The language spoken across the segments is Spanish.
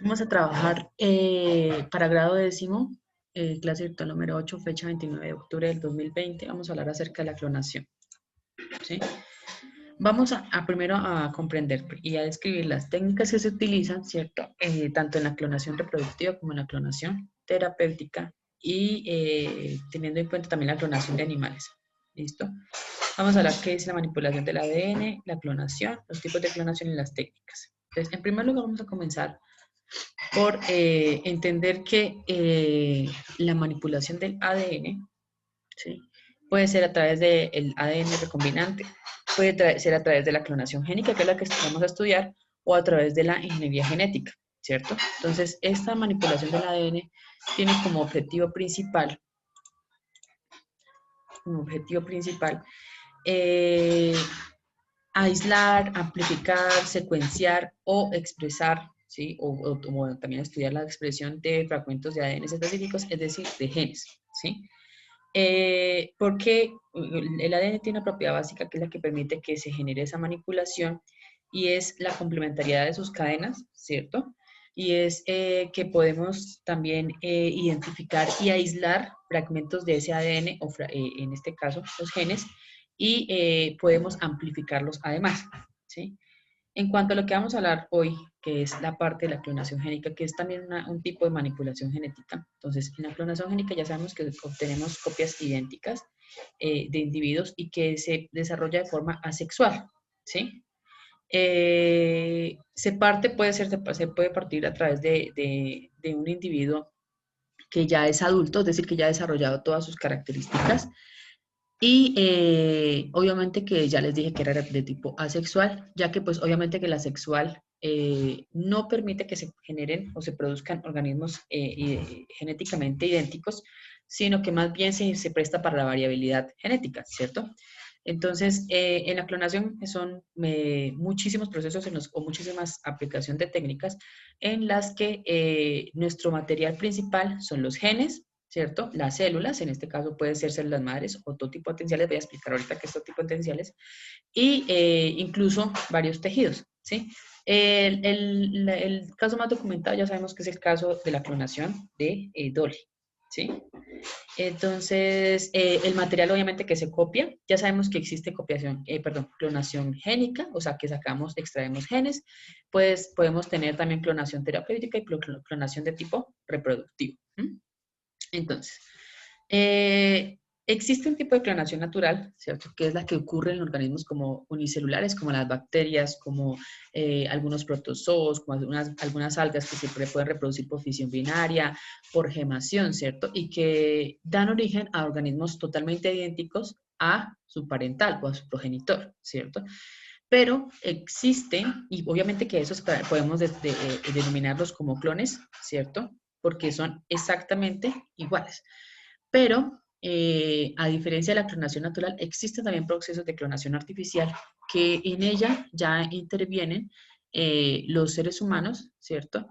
Vamos a trabajar para grado décimo, clase virtual número 8, fecha 29 de octubre del 2020. Vamos a hablar acerca de la clonación, ¿sí? Vamos a primero a comprender y a describir las técnicas que se utilizan, ¿cierto? Tanto en la clonación reproductiva como en la clonación terapéutica y teniendo en cuenta también la clonación de animales. ¿Listo? Vamos a hablar qué es la manipulación del ADN, la clonación, los tipos de clonación y las técnicas. Entonces, en primer lugar, vamos a comenzar por entender que la manipulación del ADN, ¿sí? Puede ser a través del ADN recombinante, puede ser a través de la clonación génica, que es la que vamos a estudiar, o a través de la ingeniería genética, ¿cierto? Entonces, esta manipulación del ADN tiene como objetivo principal, eh, aislar, amplificar, secuenciar o expresar, ¿sí? O también estudiar la expresión de fragmentos de ADN específicos, es decir, de genes, ¿sí? Porque el ADN tiene una propiedad básica que es la que permite que se genere esa manipulación y es la complementariedad de sus cadenas, ¿cierto? Y es que podemos también identificar y aislar fragmentos de ese ADN, en este caso los genes, y podemos amplificarlos además, ¿sí? En cuanto a lo que vamos a hablar hoy, que es la parte de la clonación génica, que es también un tipo de manipulación genética. Entonces, en la clonación génica ya sabemos que obtenemos copias idénticas de individuos y que se desarrolla de forma asexual, ¿sí? Se puede partir a través de un individuo que ya es adulto, es decir, que ya ha desarrollado todas sus características, y obviamente que ya les dije que era de tipo asexual, ya que pues obviamente que la sexual no permite que se generen o se produzcan organismos genéticamente idénticos, sino que más bien se presta para la variabilidad genética, ¿cierto? Entonces, en la clonación son muchísimos procesos o muchísimas aplicaciones de técnicas en las que nuestro material principal son los genes, ¿cierto? Las células, en este caso pueden ser células madres o totipotenciales, voy a explicar ahorita qué es totipotenciales, y incluso varios tejidos, ¿sí? El caso más documentado ya sabemos que es el caso de la clonación de Dolly, ¿sí? Entonces, el material obviamente que se copia, ya sabemos que existe clonación génica, o sea, que extraemos genes, pues podemos tener también clonación terapéutica y clonación de tipo reproductivo. ¿Mm? Entonces, eh, existe un tipo de clonación natural, ¿cierto? Que es la que ocurre en organismos como unicelulares, como las bacterias, como algunos protozoos, como algunas algas que se pueden reproducir por fisión binaria, por gemación, ¿cierto? Y que dan origen a organismos totalmente idénticos a su parental o a su progenitor, ¿cierto? Pero existen, y obviamente que esos podemos denominarlos como clones, ¿cierto? Porque son exactamente iguales. Pero, a diferencia de la clonación natural, existen también procesos de clonación artificial que en ella ya intervienen los seres humanos, ¿cierto?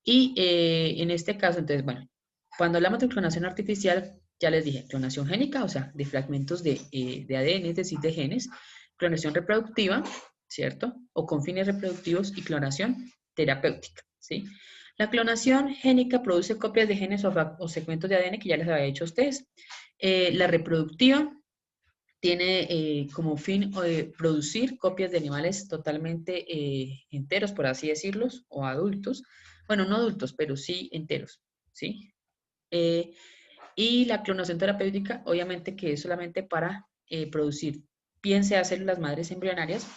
Y en este caso, entonces, bueno, cuando hablamos de clonación artificial, ya les dije, clonación génica, o sea, de fragmentos de ADN, es decir, de genes, clonación reproductiva, ¿cierto? O con fines reproductivos y clonación terapéutica, ¿sí? La clonación génica produce copias de genes o segmentos de ADN que ya les había dicho a ustedes. La reproductiva tiene como fin producir copias de animales totalmente enteros, por así decirlos, o adultos. Bueno, no adultos, pero sí enteros, ¿sí? Eh, y la clonación terapéutica, obviamente que es solamente para producir, bien sea células madres embrionarias,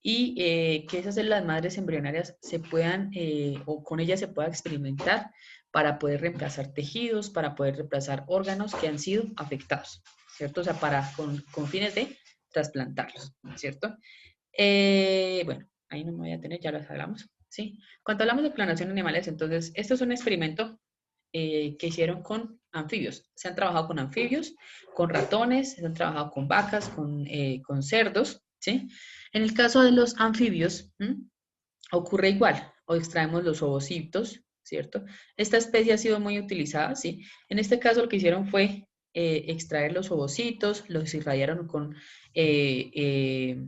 y que esas células madres embrionarias se puedan, o con ellas se pueda experimentar para poder reemplazar tejidos, para poder reemplazar órganos que han sido afectados, ¿cierto? O sea, con fines de trasplantarlos, ¿cierto? Bueno, ahí no me voy a tener, ya las hablamos, ¿sí? Cuando hablamos de clonación de animales, entonces, esto es un experimento que hicieron con anfibios. Se han trabajado con anfibios, con ratones, se han trabajado con vacas, con cerdos, ¿sí? En el caso de los anfibios, ocurre igual, o extraemos los ovocitos, ¿cierto? Esta especie ha sido muy utilizada, ¿sí? En este caso lo que hicieron fue extraer los ovocitos, los irradiaron con eh,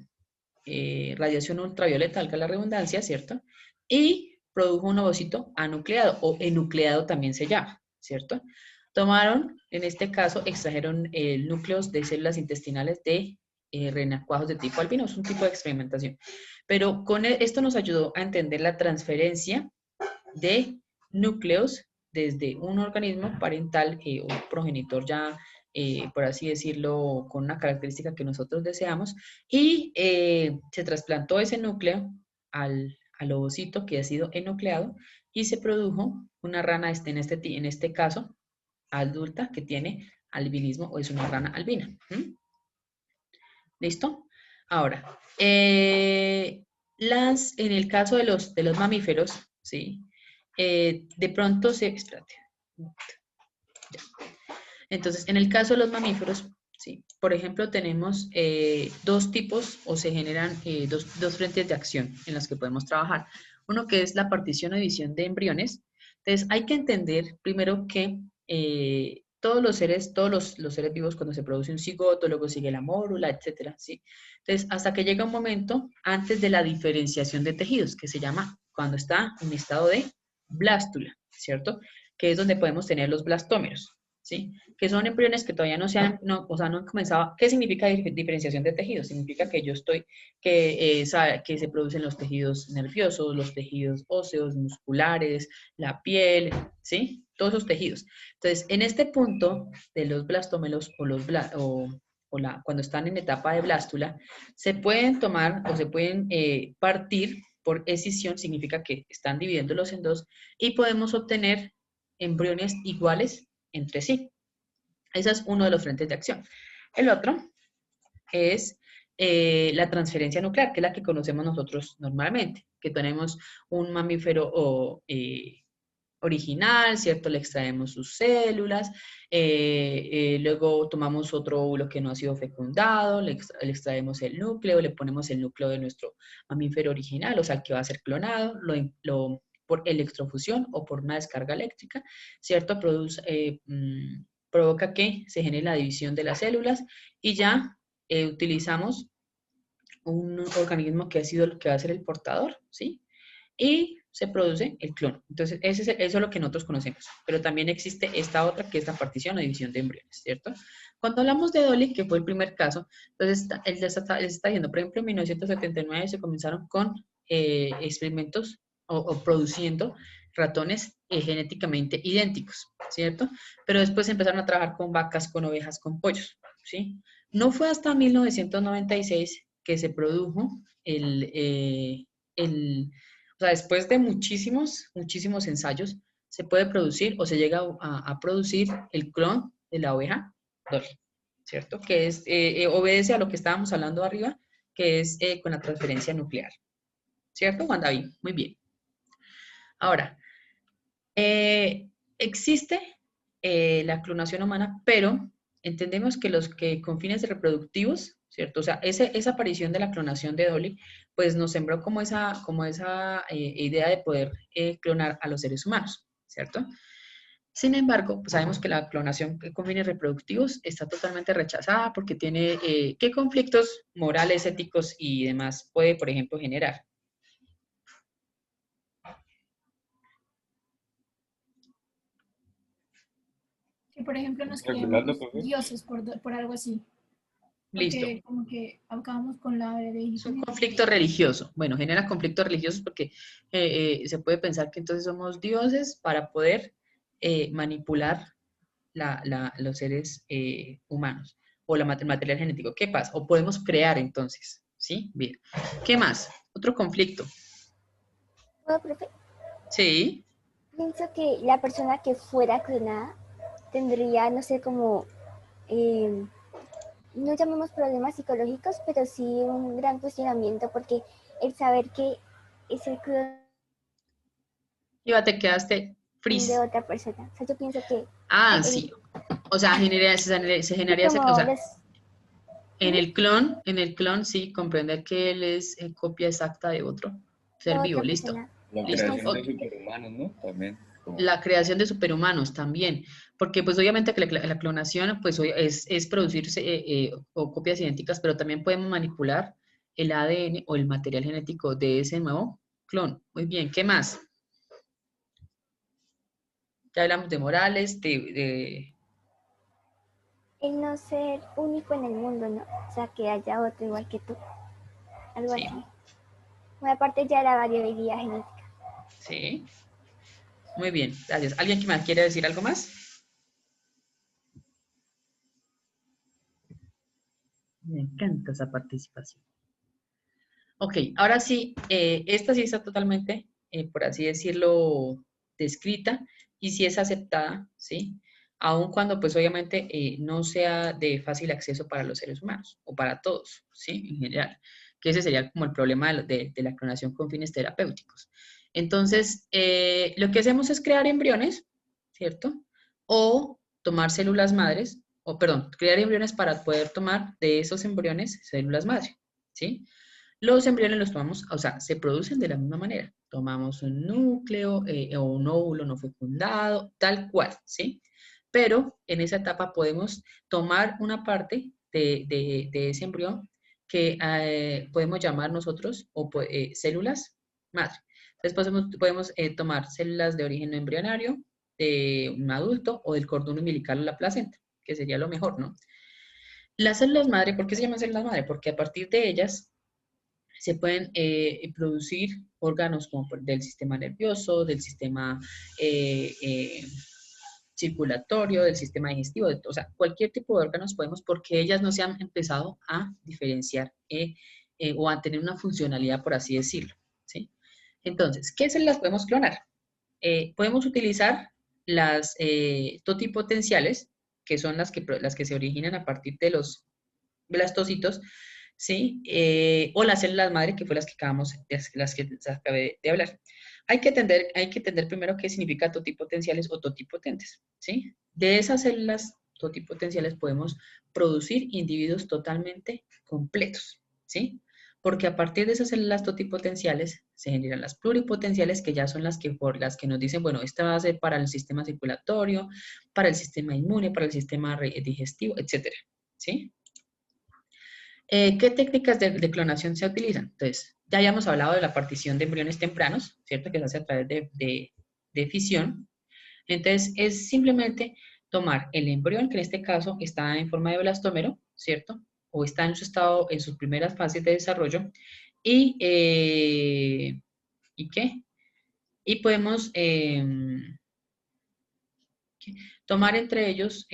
eh, radiación ultravioleta, valga la redundancia, ¿cierto? Y produjo un ovocito anucleado o enucleado también se llama, ¿cierto? Tomaron, en este caso, extrajeron núcleos de células intestinales de renacuajos de tipo albino, es un tipo de experimentación. Pero con esto nos ayudó a entender la transferencia de núcleos desde un organismo parental o progenitor ya, por así decirlo, con una característica que nosotros deseamos, y se trasplantó ese núcleo al ovocito que ha sido enucleado y se produjo una rana, en este caso, adulta que tiene albinismo o es una rana albina. ¿Listo? Ahora, en el caso de los mamíferos, ¿sí? De pronto se... Espérate. Ya. Entonces, en el caso de los mamíferos, ¿sí? Por ejemplo, tenemos dos tipos o se generan dos frentes de acción en los que podemos trabajar. Uno que es la partición o división de embriones. Entonces, hay que entender primero que todos los seres vivos, cuando se produce un cigoto, luego sigue la mórula, etcétera, ¿sí? Entonces, hasta que llega un momento antes de la diferenciación de tejidos, que se llama cuando está en estado de blástula, ¿cierto? Que es donde podemos tener los blastómeros, ¿sí? Que son embriones que todavía no se han, o sea, no han comenzado. ¿Qué significa diferenciación de tejidos? Significa que que se producen los tejidos nerviosos, los tejidos óseos, musculares, la piel, ¿sí? Todos esos tejidos. Entonces, en este punto de los blastómeros cuando están en etapa de blástula, se pueden tomar o se pueden partir por escisión, significa que están dividiéndolos en dos, y podemos obtener embriones iguales entre sí. Ese es uno de los frentes de acción. El otro es la transferencia nuclear, que es la que conocemos nosotros normalmente, que tenemos un mamífero original, ¿cierto? Le extraemos sus células, luego tomamos otro óvulo que no ha sido fecundado, le extraemos el núcleo, le ponemos el núcleo de nuestro mamífero original, o sea, el que va a ser clonado, por electrofusión o por una descarga eléctrica, ¿cierto? Provoca que se genere la división de las células y ya utilizamos un organismo que ha sido el que va a ser el portador, ¿sí? Y se produce el clon. Entonces, eso es lo que nosotros conocemos. Pero también existe esta otra, que es la partición o división de embriones, ¿cierto? Cuando hablamos de Dolly, que fue el primer caso, entonces él está diciendo, por ejemplo, en 1979 se comenzaron con experimentos o produciendo ratones genéticamente idénticos, ¿cierto? Pero después empezaron a trabajar con vacas, con ovejas, con pollos, ¿sí? No fue hasta 1996 que se produjo o sea, después de muchísimos ensayos, se puede producir o se llega a producir el clon de la oveja Dolly, ¿cierto? Que obedece a lo que estábamos hablando arriba, que es con la transferencia nuclear, ¿cierto, Juan David? Muy bien. Ahora, existe la clonación humana, pero entendemos que los que con fines reproductivos, ¿cierto? O sea, esa aparición de la clonación de Dolly, pues nos sembró como esa idea de poder clonar a los seres humanos, ¿cierto? Sin embargo, pues sabemos que la clonación con fines reproductivos está totalmente rechazada porque tiene, ¿qué conflictos morales, éticos y demás puede, por ejemplo, generar? Que por ejemplo nos Regularlo, creemos profe. dioses por algo así, Listo. porque como que acabamos con la Es un religión. conflicto religioso. Bueno, genera conflictos religiosos porque se puede pensar que entonces somos dioses para poder manipular los seres humanos o el material genético. ¿Qué pasa? O podemos crear entonces, ¿sí? Bien. ¿Qué más? Otro conflicto. Bueno, profe, Sí. pienso que la persona que fuera clonada tendría, no sé, como, eh, no llamemos problemas psicológicos, pero sí un gran cuestionamiento porque el saber que es el clon Y te quedaste de frizz. otra persona. O sea, yo pienso que Ah, el, sí. O sea, se sí, generaría, o como sea, los... ¿Mm? en el clon sí, comprender que él es copia exacta de otro De ser vivo, otra listo. persona. La Es Listo. como creación de superhumanos, ¿no? También. Como, La creación de superhumanos también, porque pues obviamente que la clonación pues es producirse o copias idénticas, pero también podemos manipular el ADN o el material genético de ese nuevo clon. Muy bien, ¿qué más? Ya hablamos de morales, El no ser único en el mundo, ¿no? O sea, que haya otro igual que tú. Algo sí, así. Una parte ya la variabilidad genética. sí. Muy bien, gracias. ¿Alguien que me quiere decir algo más? Me encanta esa participación. Ok, ahora sí, esta sí está totalmente, por así decirlo, descrita y sí es aceptada, ¿sí? Aun cuando pues obviamente no sea de fácil acceso para los seres humanos o para todos, ¿sí? En general, que ese sería como el problema de la clonación con fines terapéuticos. Entonces, lo que hacemos es crear embriones, ¿cierto? O tomar células madres, o perdón, crear embriones para poder tomar de esos embriones células madre, ¿sí? Los embriones los tomamos, o sea, se producen de la misma manera. Tomamos un núcleo o un óvulo no fecundado, tal cual, ¿sí? Pero en esa etapa podemos tomar una parte de ese embrión que podemos llamar nosotros células madre. Entonces podemos tomar células de origen no embrionario, de un adulto o del cordón umbilical o la placenta, que sería lo mejor, ¿no? Las células madre, ¿por qué se llaman células madre? Porque a partir de ellas se pueden producir órganos como del sistema nervioso, del sistema circulatorio, del sistema digestivo, o sea, cualquier tipo de órganos podemos porque ellas no se han empezado a diferenciar o a tener una funcionalidad, por así decirlo, ¿sí? Entonces, ¿qué células podemos clonar? Podemos utilizar las totipotenciales, que son las que se originan a partir de los blastocitos, ¿sí? O las células madre, que fue las que las que acabé de hablar. Hay que entender primero qué significa totipotenciales o totipotentes, ¿sí? De esas células totipotenciales podemos producir individuos totalmente completos, ¿sí? Porque a partir de esas células totipotenciales se generan las pluripotenciales, que ya son las que nos dicen, bueno, esta va a ser para el sistema circulatorio, para el sistema inmune, para el sistema digestivo, etcétera, ¿sí? ¿Qué técnicas de clonación se utilizan? Entonces, ya habíamos hablado de la partición de embriones tempranos, ¿cierto? Que se hace a través de fisión. Entonces, es simplemente tomar el embrión, que en este caso está en forma de blastómero, ¿cierto? O está en su estado, en sus primeras fases de desarrollo. ¿Y qué? Y podemos tomar entre ellos,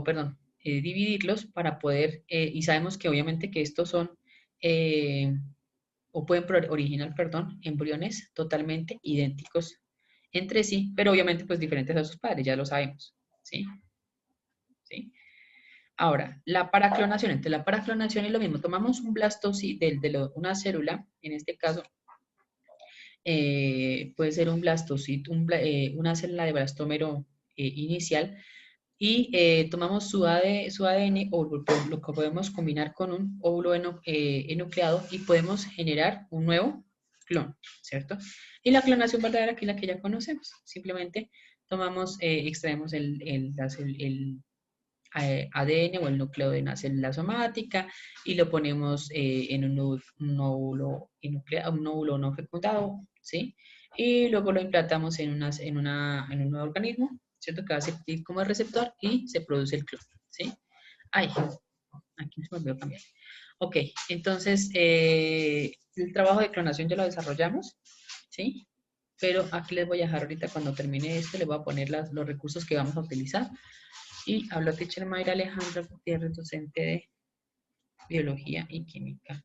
perdón, dividirlos para poder, y sabemos que obviamente que estos son, eh, o pueden originar, perdón, embriones totalmente idénticos entre sí, pero obviamente pues diferentes a sus padres, ya lo sabemos, ¿sí? ¿Sí? Ahora, la paraclonación. Entre la paraclonación es lo mismo, tomamos un blastocito, una célula, en este caso, puede ser un blastocito, una célula de blastómero inicial, y tomamos su ADN o lo que podemos combinar con un óvulo enucleado y podemos generar un nuevo clon, ¿cierto? Y la clonación verdadera, que es la que ya conocemos, simplemente tomamos, extraemos el ADN o el núcleo de una célula somática y lo ponemos en un óvulo enucleado, un óvulo no fecundado, ¿sí? Y luego lo implantamos en un nuevo organismo, ¿cierto? Que va a servir como receptor y se produce el clon, ¿sí? Ay, aquí se me olvidó cambiar. Ok, entonces el trabajo de clonación ya lo desarrollamos, ¿sí? Pero aquí les voy a dejar ahorita cuando termine esto, les voy a poner los recursos que vamos a utilizar. Y habló teacher Mayra Alejandra Gutiérrez, docente de Biología y Química